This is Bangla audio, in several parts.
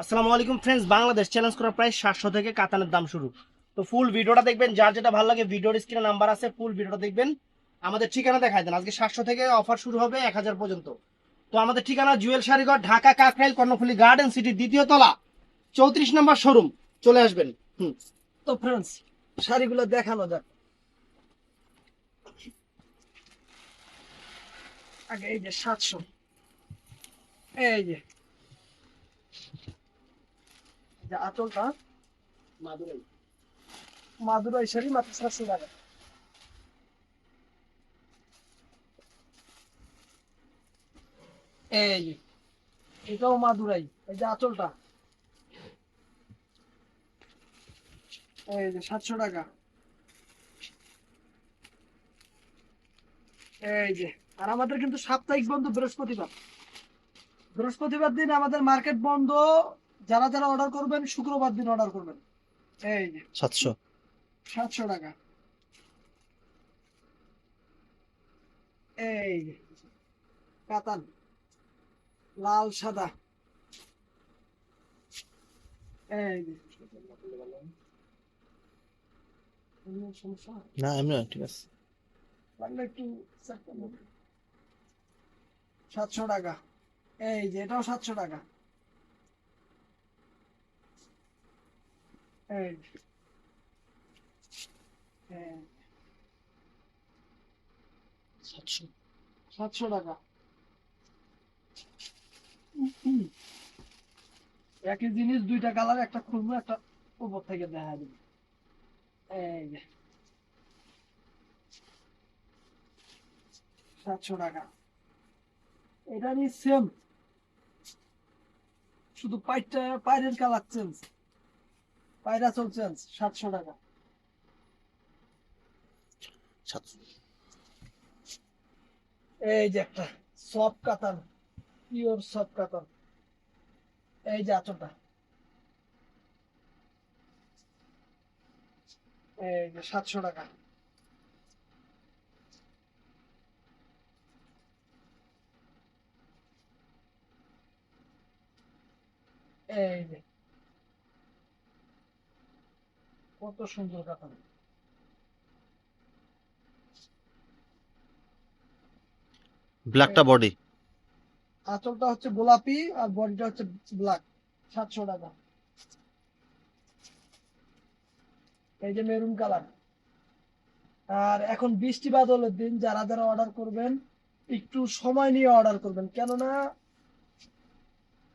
আসসালামু আলাইকুম ফ্রেন্ডস, বাংলাদেশ চ্যালেঞ্জ করা প্রায় 700 থেকে কাতানের দাম শুরু। তো ফুল ভিডিওটা দেখবেন, যার যেটা ভালো লাগে ভিডিওর স্ক্রিনে নাম্বার আছে, ফুল ভিডিওটা দেখবেন। আমাদের ঠিকানা দেখায় দেন। আজকে 700 থেকে অফার শুরু হবে 1000 পর্যন্ত। তো আমাদের ঠিকানা জুয়েল শাড়িঘর, ঢাকা কাকরাইল কর্ণফুলী গার্ডেন সিটি, দ্বিতীয় তলা, 34 নম্বর শোরুম। চলে আসবেন। তো ফ্রেন্ডস, শাড়িগুলো দেখানো যাক। আগে এই যে 700, এই যে আঁচলটা মাদুরাই, মাদুরাই শাড়ি মাত্র 700 টাকা। এই যে এটাও মাদুরাই, এই যে আঁচলটা, এই যে 700 টাকা। এই যে, আর আমাদের কিন্তু সাপ্তাহিক বন্ধ বৃহস্পতিবার। বৃহস্পতিবার দিন আমাদের মার্কেট বন্ধ। যারা যারা অর্ডার করবেন শুক্রবার দিন অর্ডার করবেন। এই যে 700। 700 টাকা। এই যে কাতান, লাল সাদা। এই যে কোনো সমস্যা না এমনি না, ঠিক আছে। লাগলে একটু 700 টাকা। এই যে এটাও 700 টাকা। এই যে, এই 700। 700 টাকা। একই জিনিস দুইটা কালার, একটা খুলবো একটা উপর থেকে দেখা যাবে। এই যে 700 টাকা। এটারই সেম, শুধু পাইরটা, পাইরের কালার চেঞ্জ, পায়রা চল চেঞ্জ। 700 টাকা। 700। এই যে একটা সফট কাতান, পিওর সফট কাতান। এই যে আঁচলটা, এই যে 700 টাকা। এই যে কত সুন্দর কাতান। ব্ল্যাকটা এই বডি। আঁচলটা হচ্ছে গোলাপি আর বডিটা হচ্ছে ব্ল্যাক। 700 টাকা। এই যে মেরুন কালার। আর এখন বৃষ্টি বাদলের দিন, যারা যারা অর্ডার করবেন একটু সময় নিয়ে অর্ডার করবেন, কেননা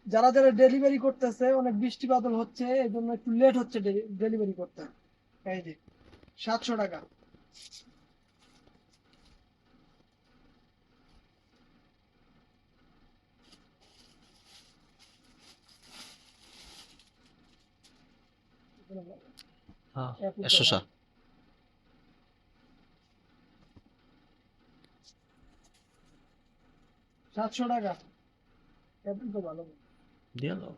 যারা যারা ডেলিভারি করতেছে অনেক বৃষ্টি বাদল হচ্ছে, এই জন্য একটু লেট হচ্ছে ডেলিভারি করতে। এই যে 700 টাকা। হ্যাঁ। একই 100 কথা। 700 টাকা। এখন তো ভালো। দিয়ে দাও,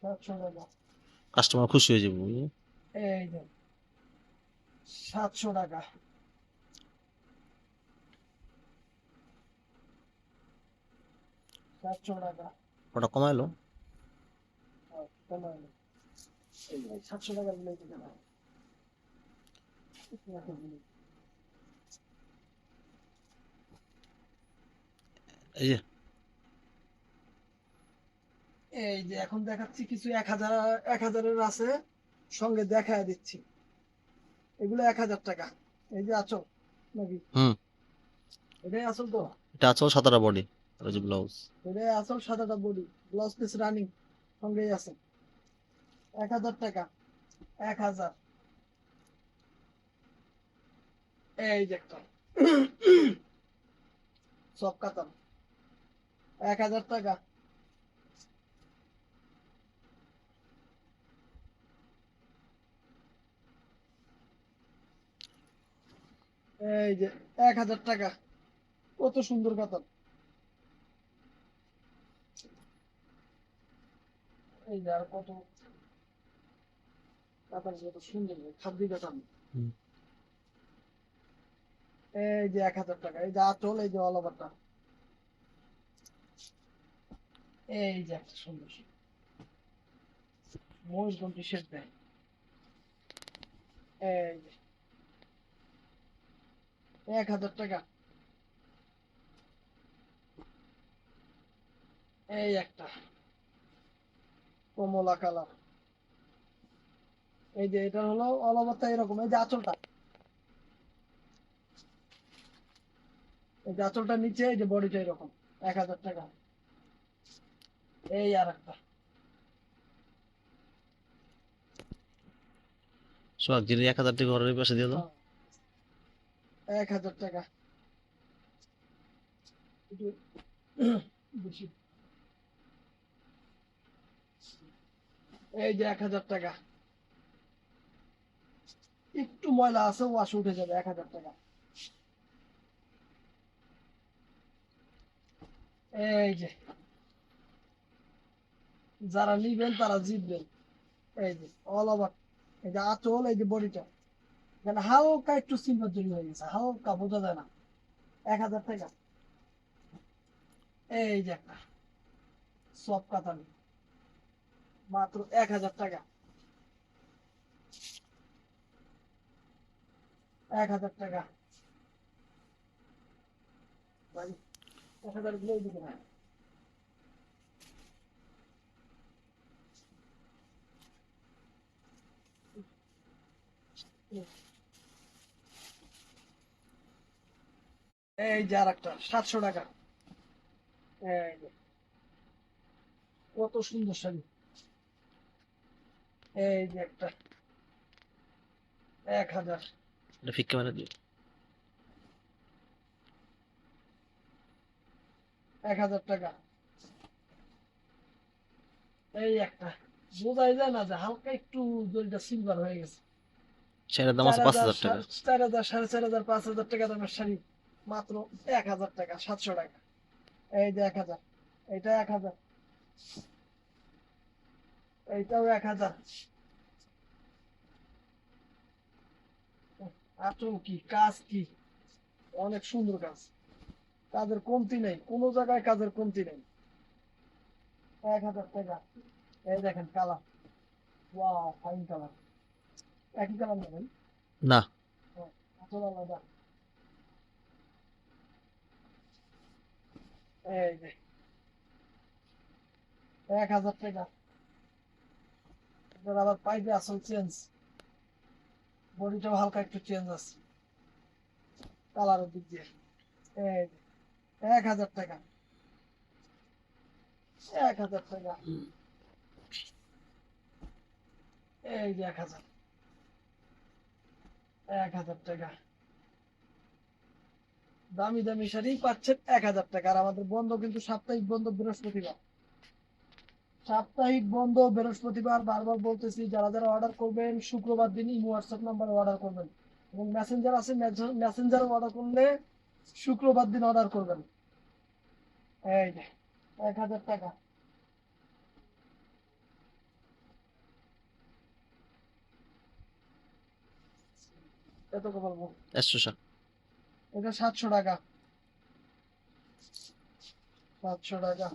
700 টাকা। কাস্টমার খুশি হয়ে যাবে বুঝলি? এই যে 700 টাকা। 700 টাকা। ওটা কমাইলো। কমায় না। এই যে 700 টাকার গুলো দিতে না। এই যে এই যে এখন দেখাচ্ছি কিছু 1000, 1000-এর আছে, সঙ্গে দেখায় দিচ্ছি। এগুলো 1000 টাকা। এই যে আচল নাকি, হুম, এটাই আসল তো। এটা আছে 7টা বডি আর ওই যে ব্লাউজ। এটাই আসল, সাদাটা বডি, ব্লাউজ পিস রানিং সঙ্গেই আছে। 1000 টাকা। 1000। এই যে একটা সব কাতান, 1000 টাকা। এই যে 1000 টাকা। কত সুন্দর কাতান। এই যে আর কত কাতান, কত সুন্দর খাদ্য কাতান। হুম। এই যে 1000 টাকা। এই যে আঁচল, এই যে অল ওভারটা। এই যে একটা সুন্দর, ময়ূরকণ্ঠ টি-শার্ট দেয়। এই যে 1000 টাকা। এই একটা কমলা কালার। এই যে এটা হলো অল ওভারটা এরকম। এই যে আঁচলটা, এই যে আঁচলটা নিচে, এই যে বডিটা এরকম। 1000 টাকা। এই আর একটা। সোহাগ যিনি 1000 টাকা ঘরের পাশে দিয়ে দাও। 1000 টাকা। একটু বেশি। এই যে 1000 টাকা। একটু ময়লা আছে, ওয়াশ উঠে যাবে। 1000 টাকা। এই যে যারা নিবেন তারা জিতবেন। এই যে অল ওভার, এই যে আঁচল, এই যে বডিটা, যেন হালকা একটু সিলভার জন্য হয়ে গেছে, হালকা বোঝা যায় না। 1000 টাকা। এই যে একটা সব কাতান, মাত্র 1000 টাকা। 1000 টাকা। ভাই 1000 গুলোই দিবে না। এই যে আর একটা 700 টাকা। এই যে কত সুন্দর শাড়ি। এই যে একটা 1000। এটা ফিক্কা মানে দিও। 1000 টাকা। এই একটা বোঝাই যায় না যে হালকা একটু জলটা সিলভার হয়ে গেছে। সেটার দাম আছে 4000, 5000 টাকা। 4000, 4500, 5000 টাকা দামের শাড়ি মাত্র 1000 টাকা, 700 টাকা। এই যে 1000। এটা 1000। এইটাও 1000। আঁচল কি, কাজ কি, অনেক সুন্দর কাজ। কাজের কমতি নেই, কোনো জায়গায় কাজের কমতি নেই। 1000 টাকা। এই দেখেন কালার, ওয়াও ফাইন কালার। একই কালার নেবেন। না, আঁচল আলাদা। এই যে 1000 টাকা। এবার আবার পাইপে আসল চেঞ্জ, বডিটাও হালকা একটু চেঞ্জ আছে কালারের দিক দিয়ে। এই যে 1000 টাকা। 1000 টাকা। এই যে 1000। 1000 টাকা। দামি দামি শাড়ি পাচ্ছেন 1000 টাকা। আর আমাদের বন্ধ কিন্তু সাপ্তাহিক বন্ধ বৃহস্পতিবার। সাপ্তাহিক বন্ধ বৃহস্পতিবার। বারবার বলতেছি, যারা যারা অর্ডার করবেন শুক্রবার দিন ইমো হোয়াটসঅ্যাপ নাম্বারে অর্ডার করবেন, এবং মেসেঞ্জার আছে, মেসেঞ্জারে অর্ডার করলে শুক্রবার দিন অর্ডার করবেন। এই যে 1000 টাকা। এত বলবো। 100 এটা 700 টাকা। 700 টাকা।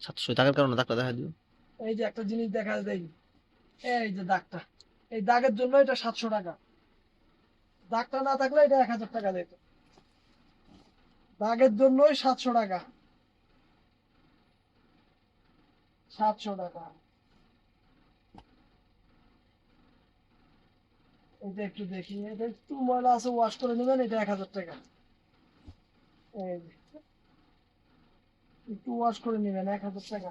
700 টাকার কারণে টাকা দেখা দিও। এই যে একটা জিনিস দেখা দেয়, এই যে দাগটা, এই দাগের জন্য এটা 700 টাকা। দাগটা না থাকলে এটা 1000 টাকা দিত। দাগের জন্যই 700 টাকা। 700 টাকা। এটা একটু দেখি, এটা একটু ময়লা আছে, ওয়াশ করে নেবেন। এটা 1000 টাকা। এই যে একটু ওয়াশ করে নেবেন, 1000 টাকা।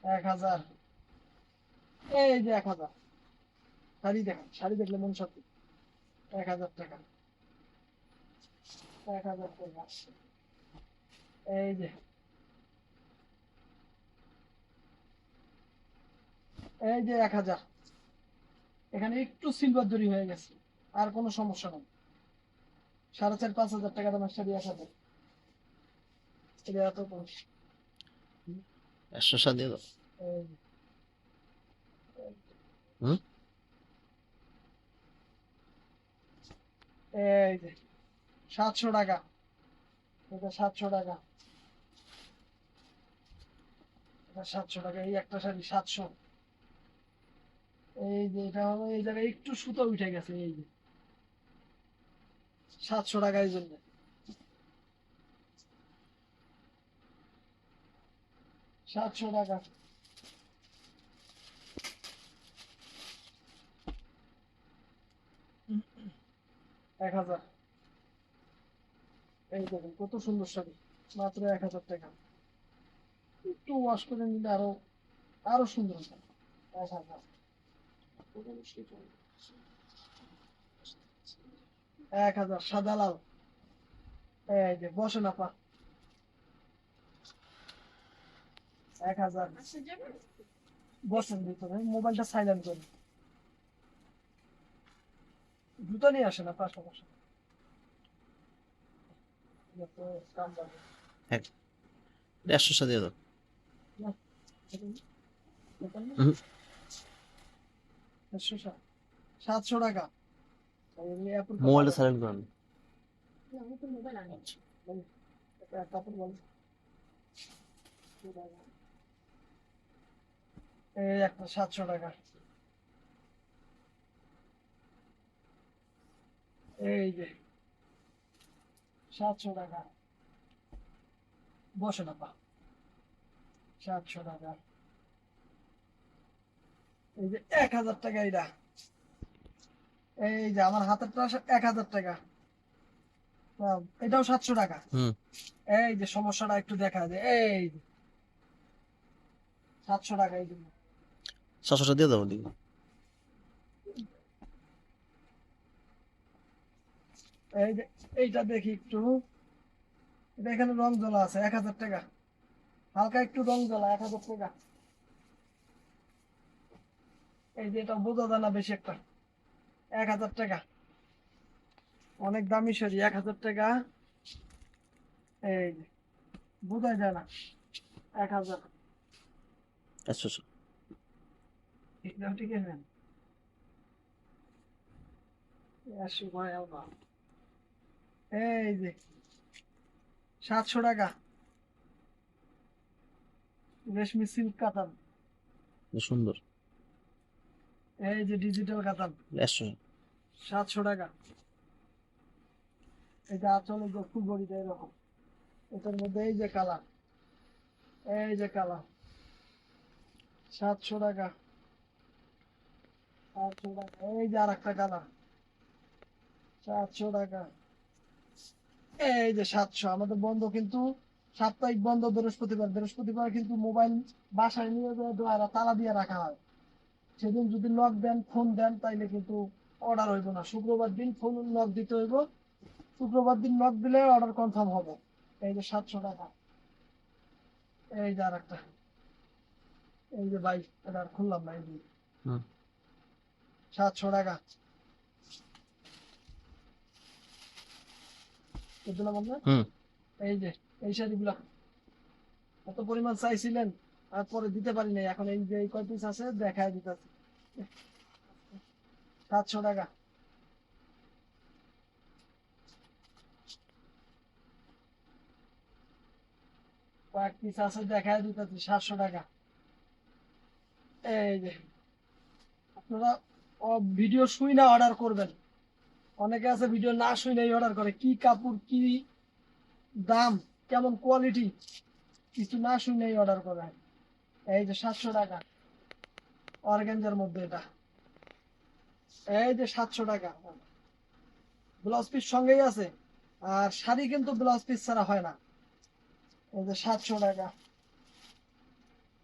1000। এই যে 1000। শাড়ি দেখেন, শাড়ি দেখলে মন শান্তি। 1000 টাকা। 1000 টাকা। এই যে, এই যে 1000। এখানে একটু সিলভার জরি হয়ে গেছে, আর কোনো সমস্যা নেই। 4500, 5000 টাকা দামের শাড়ি 1000। এটা এত কম। 100 দিয়ে দাও। এই যে, হুম। এই যে 700 টাকা, এটা 700 টাকা, এটা 700 টাকা। এই একটা শাড়ি 700। এই যে এটা হলো এই জায়গায় একটু সুতো উঠে গেছে, এই যে 700 টাকা এই জন্য। 700 টাকা। 1000। এই দেখুন কত সুন্দর শাড়ি, মাত্র 1000 টাকা। একটু ওয়াশ করে নিলে আরো আরো সুন্দর হবে। 1000। 1000 সাদা লাল। এই যে বসেন আপা। 1000। বসেন ভিতরে, মোবাইলটা সাইলেন্ট করুন। জুতো নিয়ে আসেন আপা, সমস্যা নেই। যত কাম বাড়বে। হ্যাঁ, 150 দিয়ে দাও। না, দেখুন না, হুম, 700 টাকা। এই অ্যাপল তো মোবাইলটা ভালো। সাইলেন্ট করুন। একটা কাপড় বল। এই একটা 700 টাকা। এই যে 700 টাকা। বসে না পা। 700 টাকা। এই যে 1000 টাকা এটা। এই যে আমার হাতেরটা 1000 টাকা। এটাও 700 টাকা। হুম, এই যে সমস্যাটা একটু দেখা যায়, এই যে 700 টাকা এই জন্য। 700 দিয়ে দাও ওদিকে। এই যে এইটা দেখি একটু, এটা এখানে রং জ্বলা আছে, 1000 টাকা। হালকা একটু রং জ্বলা, 1000 টাকা। এই যে এটা বোঝা যায় না বেশি একটা, 1000 টাকা। অনেক দামি শাড়ি, 1000 টাকা। এই যে বোঝা যায় না, 1000। 100। এটাও ঠিক আছে। 100 ভাই আলবা। এই যে 700 টাকা। রেশমি সিল্ক কাতান। সুন্দর। এই যে ডিজিটাল কাতান। 100। 700 টাকা। এটা আসলে যে ফুল বডিটা এরকম, এটার মধ্যে এই যে কালার, এই যে কালার। 700 টাকা। 700 টাকা। এই যে আর একটা কালার, 700 টাকা। এই যে 700। আমাদের বন্ধ কিন্তু, সাপ্তাহিক বন্ধ বৃহস্পতিবার। বৃহস্পতিবার কিন্তু মোবাইল বাসায় নিয়ে যায় ডয়ারে তালা দিয়ে রাখা হয়। সেদিন যদি লক দেন, ফোন দেন, তাইলে কিন্তু অর্ডার হইব না। শুক্রবার দিন ফোন লক দিতে হইব, শুক্রবার দিন লক দিলে অর্ডার কনফার্ম হবে। এই যে 700 টাকা। এই যে আর একটা, এই যে ভাই, এটা আর খুললাম না, এই যে হুম, 700 টাকা। দিলাম আমরা। হুম, এই যে এই শাড়িগুলা এত পরিমাণ চাইছিলেন, আর পরে দিতে পারি নাই। এখন এই যে এই কয় পিস আছে দেখায় দিতেছি। 700 টাকা। কয়েক পিস আছে দেখায় দিতেছি, 700 টাকা। এই যে আপনারা ভিডিও শুই না অর্ডার করবেন। অনেকে আছে ভিডিও না শুই নাই অর্ডার করে, কি কাপড়, কি দাম, কেমন কোয়ালিটি, কিছু না শুই নাই অর্ডার করে। এই যে 700 টাকা, অর্গানজার মধ্যে এটা। এই যে 700 টাকা। ব্লাউজ পিস সঙ্গেই আছে, আর শাড়ি কিন্তু ব্লাউজ পিস ছাড়া হয় না। এই যে 700 টাকা।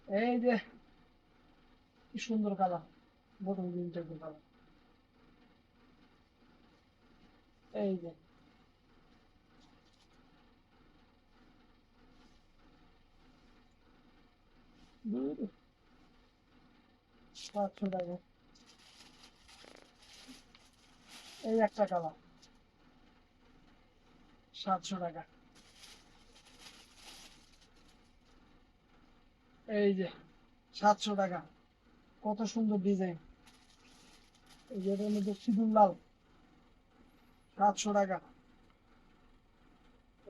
এই যে কি সুন্দর কালার, বটন গ্রিন টাইপের কালার। এই যে 700 টাকা। এই একটা কালার, 700 টাকা। এই যে 700 টাকা। কত সুন্দর ডিজাইন। এই যে এটার মধ্যে সিঁদুর লাল, 700 টাকা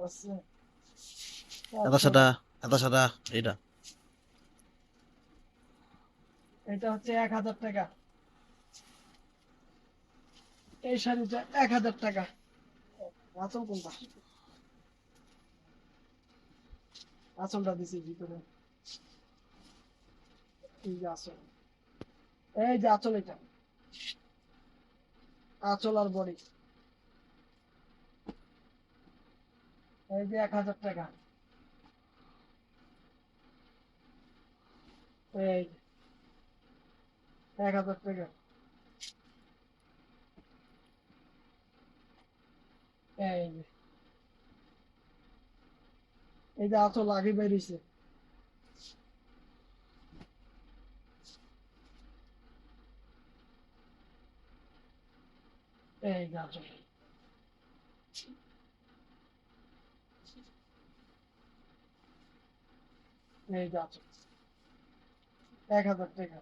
আছে, এত 700 সাদা, এত সাদা, এটা এটা হচ্ছে 1000 টাকা। এই শাড়িটা 1000 টাকা। আঁচল কোনটা? আঁচলটা দিছি ভিতরে, এই যে আঁচল, এই যে আঁচল, এটা আঁচল আর বডি, এই যে 1000 টাকা। এই 1000 টাকা। এই যে, এই যে আঁচল আগে বেরিয়েছে, এই যে আঁচল, এই যে আঁচল, 1000 টাকা।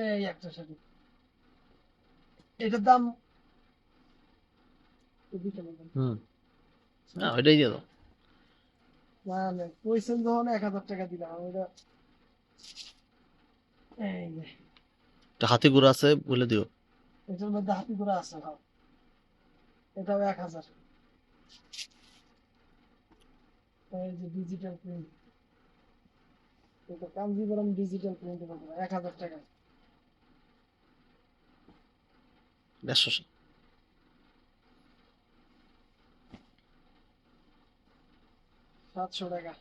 এই একটা শাড়ি, এটার দাম দিতে বলবেন। হুম, না ওইটাই দিয়ে দাও। না না, কইছেন যখন 1000 টাকা দিলাম ওইটা। এই যে, একটা হাতি ঘোড়া আছে বলে দিও। এটার মধ্যে হাতি ঘোড়া আছে, হ্যাঁ। এটাও 1000। এই যে ডিজিটাল প্রিন্ট, এটা কাঞ্জিবরম ডিজিটাল প্রিন্ট, 1000 টাকা। 150। 700 টাকা।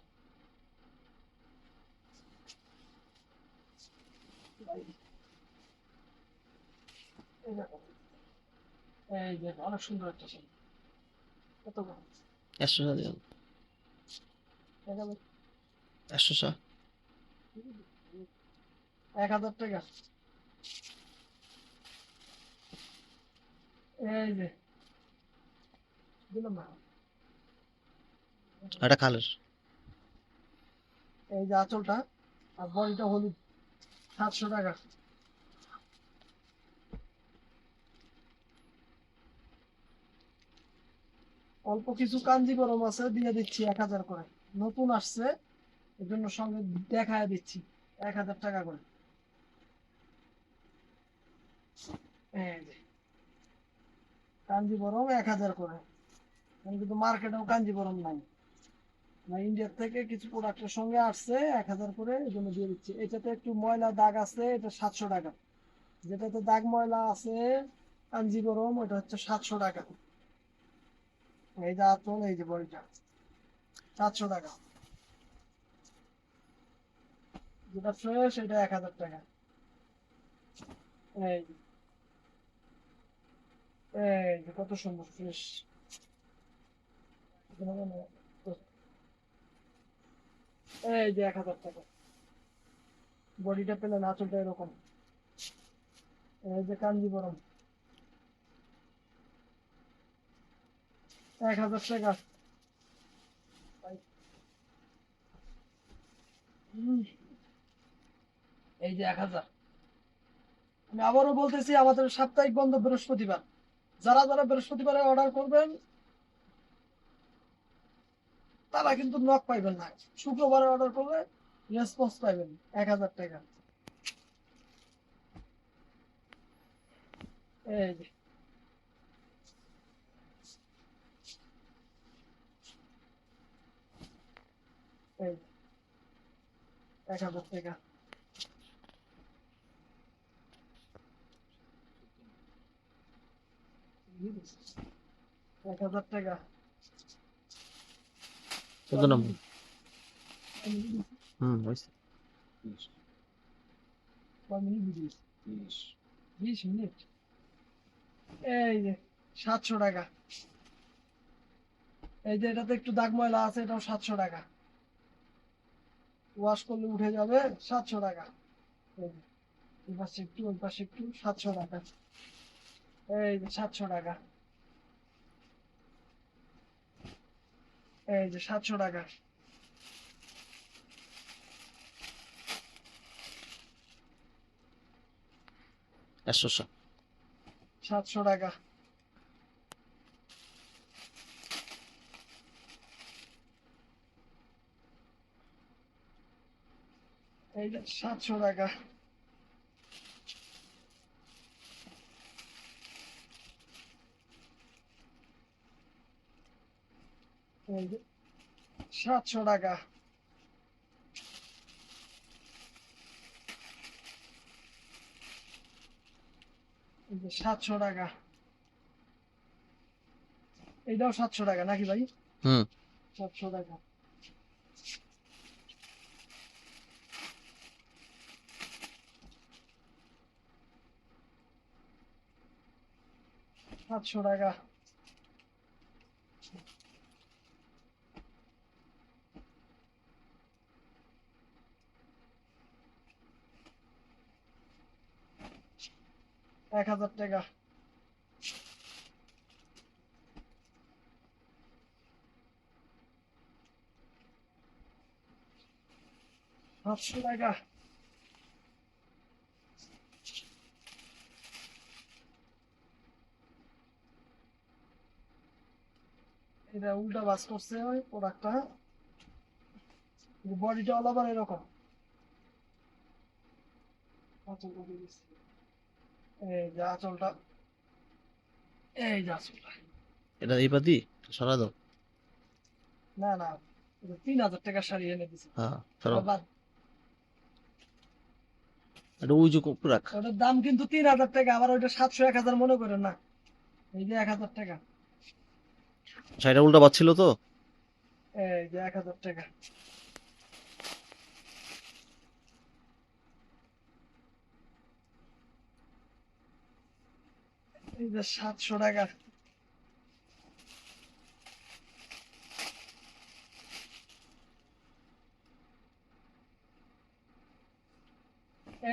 এই দেখো, এই যে অনেক সুন্দর একটা শাড়ি, কত করে? 100 দিয়ে দাও। দেখা যাবে। 100। 1000 টাকা। এই যে দিলাম না, এটা কালের। এই যে আঁচলটা আর বডিটা হলুদ, 700 টাকা। অল্প কিছু কাঞ্জিবরম আছে, দিয়ে দিচ্ছি 1000 করে, নতুন আসছে এর জন্য সঙ্গে দেখায় দিচ্ছি 1000 টাকা করে। এই যে কাঞ্জিবরম 1000 করে, এখন কিন্তু মার্কেটেও কাঞ্জিবরম নাই, না ইন্ডিয়ার থেকে কিছু প্রোডাক্টের সঙ্গে আসছে 1000 করে, এই জন্য দিয়ে দিচ্ছি। এটাতে একটু ময়লা দাগ আছে, এটা 700 টাকা। যেটাতে দাগ ময়লা আছে কাঞ্জিবরম, ওটা হচ্ছে 700 টাকা। এই যে আঁচল, এই যে বডিটা, 700 টাকা। যেটা ফ্রেশ এটা 1000 টাকা। এই যে, এই যে কত সুন্দর ফ্রেশ, এই যে 1000 টাকা। বডিটা পেলেন, আঁচলটা এরকম, এই যে কাঞ্জিবরম, 1000 টাকা। হুম, এই যে 1000। আমি আবারও বলতেছি, আমাদের সাপ্তাহিক বন্ধ বৃহস্পতিবার। যারা যারা বৃহস্পতিবারে অর্ডার করবেন তারা কিন্তু নক পাইবেন না, শুক্রবারে অর্ডার করলে রেসপন্স পাইবেন। 1000 টাকা। এই যে, এই যে, 1000 টাকা। 1000 টাকা। কত নম্বর? হুম, হয়েছে। 20 মিনিট। এই যে 700 টাকা। এই যে এটাতে একটু দাগ ময়লা আছে, এটাও 700 টাকা, ওয়াশ করলে উঠে যাবে, 700 টাকা। এই যে, এই পাশে একটু, ওই পাশে একটু, 700 টাকা। এই যে 700 টাকা। এই যে 700 টাকা। 100। 700 টাকা। এইটা 700 টাকা। এই যে 700 টাকা। এই যে 700 টাকা। এইটাও 700 টাকা নাকি ভাই? হুম 700 টাকা। সাতশো টাকা। এক হাজার টাকা। সাতশো টাকা। এটা উল্টা বাস করছে ওই প্রোডাক্টটা, বডিটা অল ওভার এরকম। আঁচলটা দিয়ে দিচ্ছি। এই যে আঁচলটা, এই যে আঁচলটা। এটা এই পাতি সরা দাও। না না, 3,000 টাকা শাড়ি এনে দিছে। হ্যাঁ সরাও। বাদ। এটা ওই যে রাখ। ওটার দাম কিন্তু 3,000 টাকা, আবার ওইটা 700 1,000 মনে করেন না। এই যে 1,000 টাকা। শাড়িটা উল্টা পাচ্ছিল তো। এই যে 1,000 টাকা। এই যে 700 টাকা।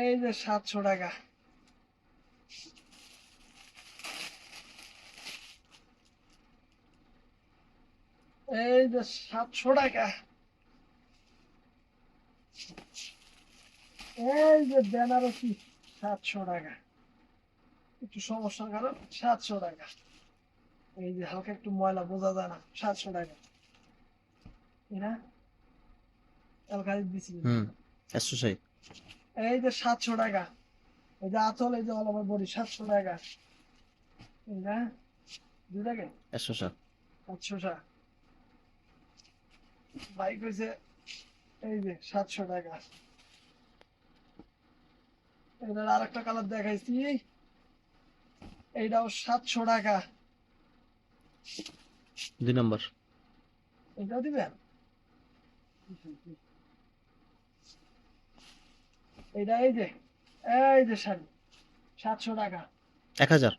এই যে 700 টাকা। এই যে 700 টাকা। এই যে বেনারসি 700 টাকা। একটু সমস্যার কারণ 700 টাকা। এই যে হালকা একটু ময়লা বোঝা যায় না, 700 টাকা। এরা এলকারি দিছি। হুম 160। এই যে 700 টাকা। এই যে আঁচল, এই যে অল ওভার বডি 700 টাকা। এই না 2 টাকা 160। 700 বাইক হয়েছে। এই যে 700 টাকা। এটার আরেকটা কালার দেখাইছি, এইটাও 700 টাকা। 2 নাম্বার। এটাও দিবেন? এইটা এই যে শাড়ি 700 টাকা। 1000।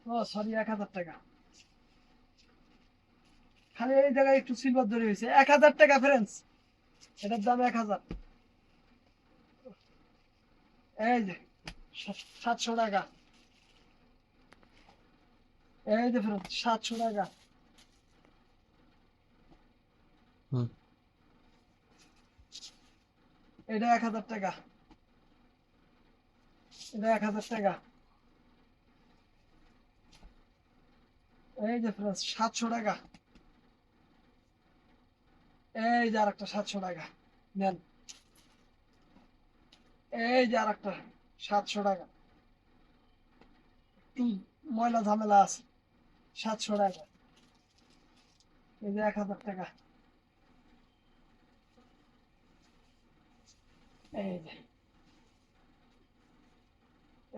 ও সরি, 1,000 টাকা। খালি এই জায়গায় একটু সিলভার ধরে হয়েছে। 1,000 টাকা ফ্রেন্ডস, এটার দাম 1,000। এই যে 700 টাকা। এই যে ফ্রেন্ডস 700 টাকা। হুম এটা 1,000 টাকা। এটা 1,000 টাকা। এই যে ফ্রেন্ডস 700 টাকা। এই যে আরেকটা 700 টাকা নেন। এই যে আরেকটা 700 টাকা। একটু ময়লা ঝামেলা আছে, 700 টাকা। এই যে 1,000 টাকা। এই যে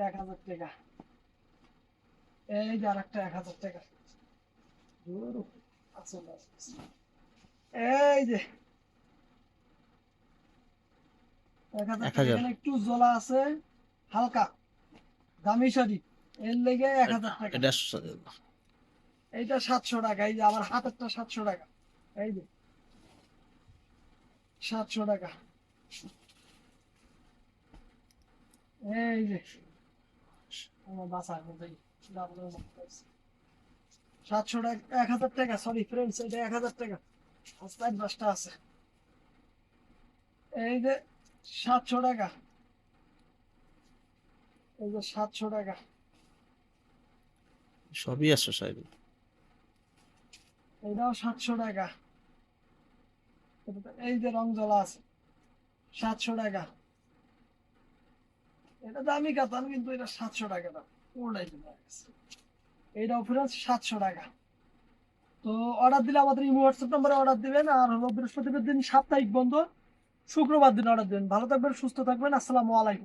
1,000 টাকা। এই যে আরেকটা 1,000 টাকা। ধুর, আসল আছে। এই যে 1,000 টাকা। 1000। এখানে একটু জলা আছে হালকা, দামি শাড়ি, এর লেগে 1,000 টাকা। এটা 160। এইটা 700 টাকা। এই যে আমার হাতেরটা 700 টাকা। এই যে 700 টাকা। এই যে আমার বাসার মধ্যে 700 টাকা। 1,000 টাকা, সরি ফ্রেন্ডস, এটা 1,000 টাকা। আস্তায় 10টা আছে। এই যে 700 টাকা। এই যে 700 টাকা। সবই 160। এটাও 700 টাকা। এই যে রং জ্বলা আছে 700 টাকা। এটা দামি কাতান, কিন্তু এটা 700 টাকা দাম। পুরোটাই দাম। এইটাও ফ্রেন্ডস 700 টাকা। তো অর্ডার দিলে আমাদের ইমো হোয়াটসঅ্যাপ নম্বরে অর্ডার দিবেন। আর হলো বৃহস্পতিবার দিন সাপ্তাহিক বন্ধ, শুক্রবার দিন অর্ডার দিবেন। ভালো থাকবেন, সুস্থ থাকবেন। আসসালামু আলাইকুম।